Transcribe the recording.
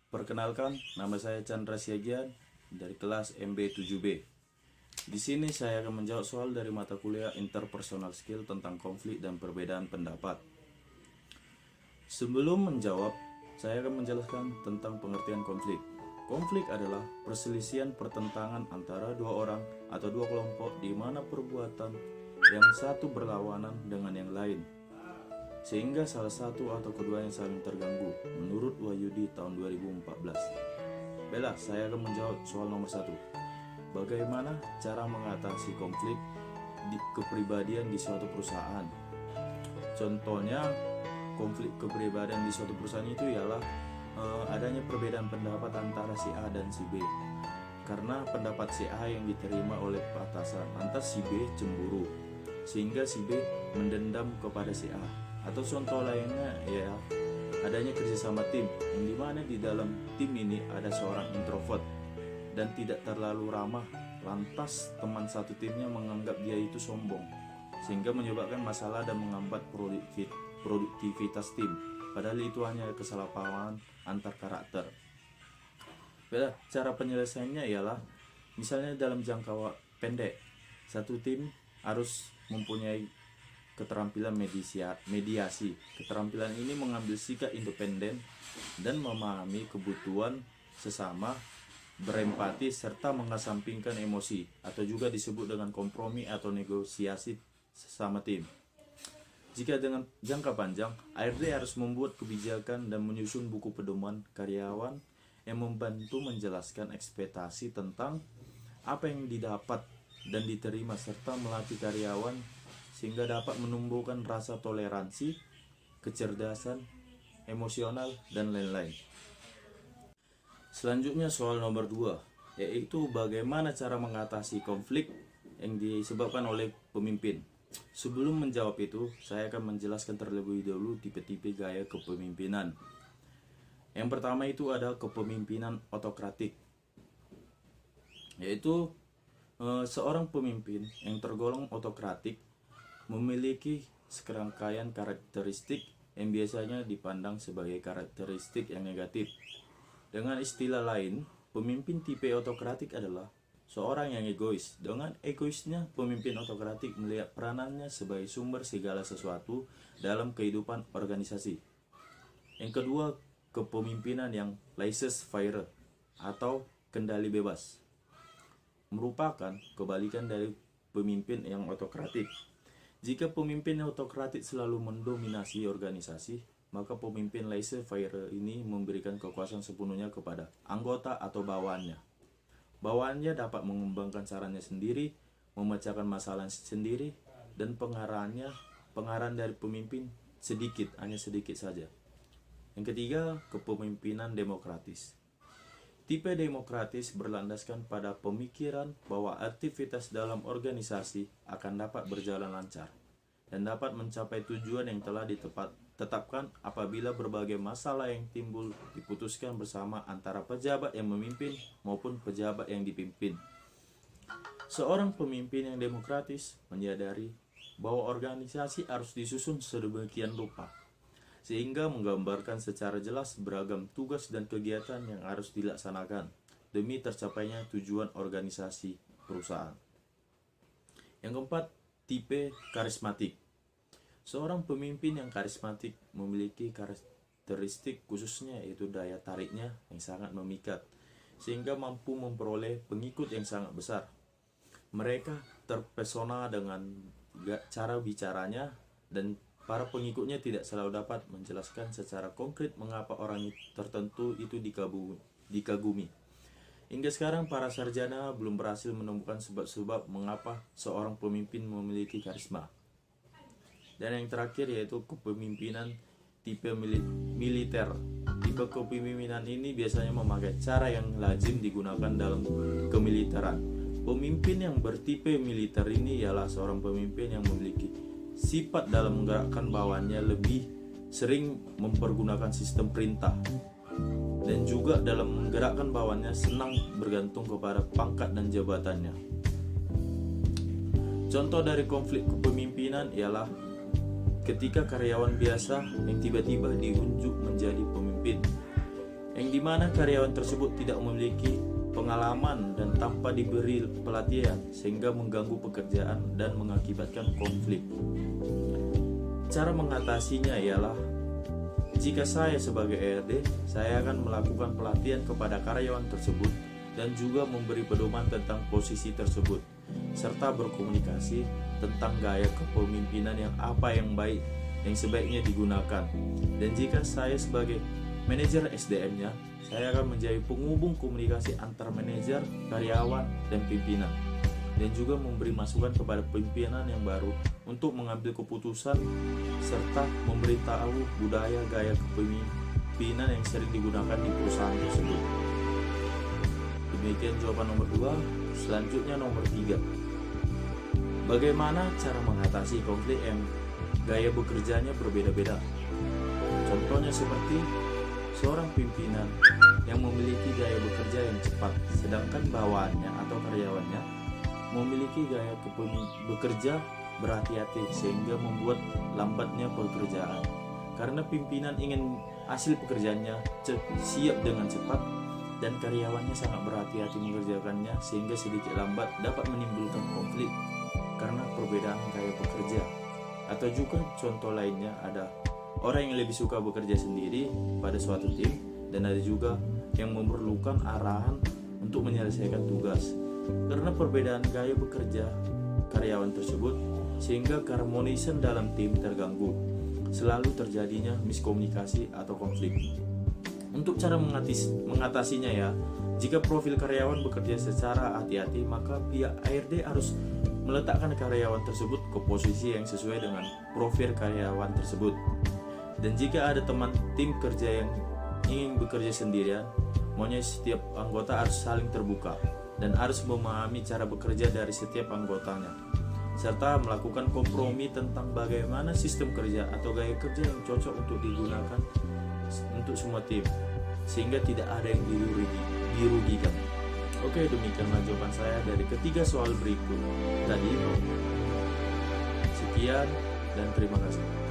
Perkenalkan, nama saya Chandra Siagian dari kelas MB7B. Di sini saya akan menjawab soal dari mata kuliah Interpersonal Skill tentang konflik dan perbedaan pendapat. Sebelum menjawab, saya akan menjelaskan tentang pengertian konflik. Konflik adalah perselisihan pertentangan antara dua orang atau dua kelompok di mana perbuatan yang satu berlawanan dengan yang lain, sehingga salah satu atau keduanya saling terganggu, menurut Wahyudi tahun 2014. Baiklah, saya akan menjawab soal nomor 1. Bagaimana cara mengatasi konflik kepribadian di suatu perusahaan? Contohnya, konflik kepribadian di suatu perusahaan itu ialah adanya perbedaan pendapat antara si A dan si B. Karena pendapat si A yang diterima oleh atasan, lantas si B cemburu, sehingga si B mendendam kepada si A. Atau contoh lainnya ya adanya kerjasama tim, yang dimana di dalam tim ini ada seorang introvert dan tidak terlalu ramah, lantas teman satu timnya menganggap dia itu sombong, sehingga menyebabkan masalah dan menghambat produktivitas tim, padahal itu hanya kesalahpahaman antar karakter. Beda, cara penyelesaiannya ialah misalnya dalam jangka pendek, satu tim harus mempunyai keterampilan mediasi. Keterampilan ini mengambil sikap independen dan memahami kebutuhan sesama, berempati serta mengesampingkan emosi, atau juga disebut dengan kompromi atau negosiasi sesama tim. Jika dengan jangka panjang, HRD harus membuat kebijakan dan menyusun buku pedoman karyawan yang membantu menjelaskan ekspektasi tentang apa yang didapat dan diterima, serta melatih karyawan sehingga dapat menumbuhkan rasa toleransi, kecerdasan emosional, dan lain-lain. Selanjutnya soal nomor 2, yaitu bagaimana cara mengatasi konflik yang disebabkan oleh pemimpin. Sebelum menjawab itu, saya akan menjelaskan terlebih dahulu tipe-tipe gaya kepemimpinan. Yang pertama itu ada kepemimpinan otokratik, yaitu seorang pemimpin yang tergolong otokratik memiliki serangkaian karakteristik yang biasanya dipandang sebagai karakteristik yang negatif. Dengan istilah lain, pemimpin tipe otokratik adalah seorang yang egois. Dengan egoisnya, pemimpin otokratik melihat peranannya sebagai sumber segala sesuatu dalam kehidupan organisasi. Yang kedua, kepemimpinan yang laissez-faire atau kendali bebas, merupakan kebalikan dari pemimpin yang otokratik. Jika pemimpin otokratik selalu mendominasi organisasi, maka pemimpin laissez-faire ini memberikan kekuasaan sepenuhnya kepada anggota atau bawahannya. Bawahannya dapat mengembangkan caranya sendiri, memecahkan masalah sendiri, dan pengarahan dari pemimpin hanya sedikit saja. Yang ketiga, kepemimpinan demokratis. Tipe demokratis berlandaskan pada pemikiran bahwa aktivitas dalam organisasi akan dapat berjalan lancar dan dapat mencapai tujuan yang telah ditetapkan apabila berbagai masalah yang timbul diputuskan bersama antara pejabat yang memimpin maupun pejabat yang dipimpin. Seorang pemimpin yang demokratis menyadari bahwa organisasi harus disusun sedemikian rupa sehingga menggambarkan secara jelas beragam tugas dan kegiatan yang harus dilaksanakan demi tercapainya tujuan organisasi perusahaan. Yang keempat, tipe karismatik. Seorang pemimpin yang karismatik memiliki karakteristik khususnya, yaitu daya tariknya yang sangat memikat, sehingga mampu memperoleh pengikut yang sangat besar. Mereka terpesona dengan cara bicaranya, dan para pengikutnya tidak selalu dapat menjelaskan secara konkret mengapa orang tertentu itu dikagumi. Hingga sekarang para sarjana belum berhasil menemukan sebab-sebab mengapa seorang pemimpin memiliki karisma. Dan yang terakhir yaitu kepemimpinan tipe militer. Tipe kepemimpinan ini biasanya memakai cara yang lazim digunakan dalam kemiliteran. Pemimpin yang bertipe militer ini ialah seorang pemimpin yang memiliki sifat dalam menggerakkan bawahannya lebih sering mempergunakan sistem perintah, dan juga dalam menggerakkan bawahannya senang bergantung kepada pangkat dan jabatannya. Contoh dari konflik kepemimpinan ialah ketika karyawan biasa yang tiba-tiba diunjuk menjadi pemimpin. yang dimana karyawan tersebut tidak memiliki pengalaman dan tanpa diberi pelatihan sehingga mengganggu pekerjaan dan mengakibatkan konflik. Cara mengatasinya ialah jika saya sebagai ARD, saya akan melakukan pelatihan kepada karyawan tersebut dan juga memberi pedoman tentang posisi tersebut serta berkomunikasi tentang gaya kepemimpinan yang baik yang sebaiknya digunakan. Dan jika saya sebagai manajer SDM-nya, saya akan menjadi penghubung komunikasi antar manajer, karyawan, dan pimpinan, dan juga memberi masukan kepada pimpinan yang baru untuk mengambil keputusan serta memberitahu budaya gaya kepemimpinan yang sering digunakan di perusahaan tersebut. Demikian jawaban nomor 2. Selanjutnya nomor 3. Bagaimana cara mengatasi konflik yang gaya bekerjanya berbeda-beda? Contohnya seperti seorang pimpinan yang memiliki gaya bekerja yang cepat, sedangkan bawahannya atau karyawannya memiliki gaya bekerja berhati-hati sehingga membuat lambatnya pekerjaan. Karena pimpinan ingin hasil pekerjaannya siap dengan cepat dan karyawannya sangat berhati-hati mengerjakannya sehingga sedikit lambat dapat menimbulkan konflik karena perbedaan gaya bekerja. Atau juga contoh lainnya ada orang yang lebih suka bekerja sendiri pada suatu tim dan ada juga yang memerlukan arahan untuk menyelesaikan tugas. Karena perbedaan gaya bekerja karyawan tersebut sehingga keharmonisan dalam tim terganggu. Selalu terjadinya miskomunikasi atau konflik. Untuk cara mengatasinya ya, jika profil karyawan bekerja secara hati-hati, maka pihak ARD harus meletakkan karyawan tersebut ke posisi yang sesuai dengan profil karyawan tersebut. Dan jika ada teman tim kerja yang ingin bekerja sendirian, maunya setiap anggota harus saling terbuka dan harus memahami cara bekerja dari setiap anggotanya, serta melakukan kompromi tentang bagaimana sistem kerja atau gaya kerja yang cocok untuk digunakan untuk semua tim, sehingga tidak ada yang dirugikan. Oke, demikianlah jawaban saya dari ketiga soal berikut tadi. Sekian dan terima kasih.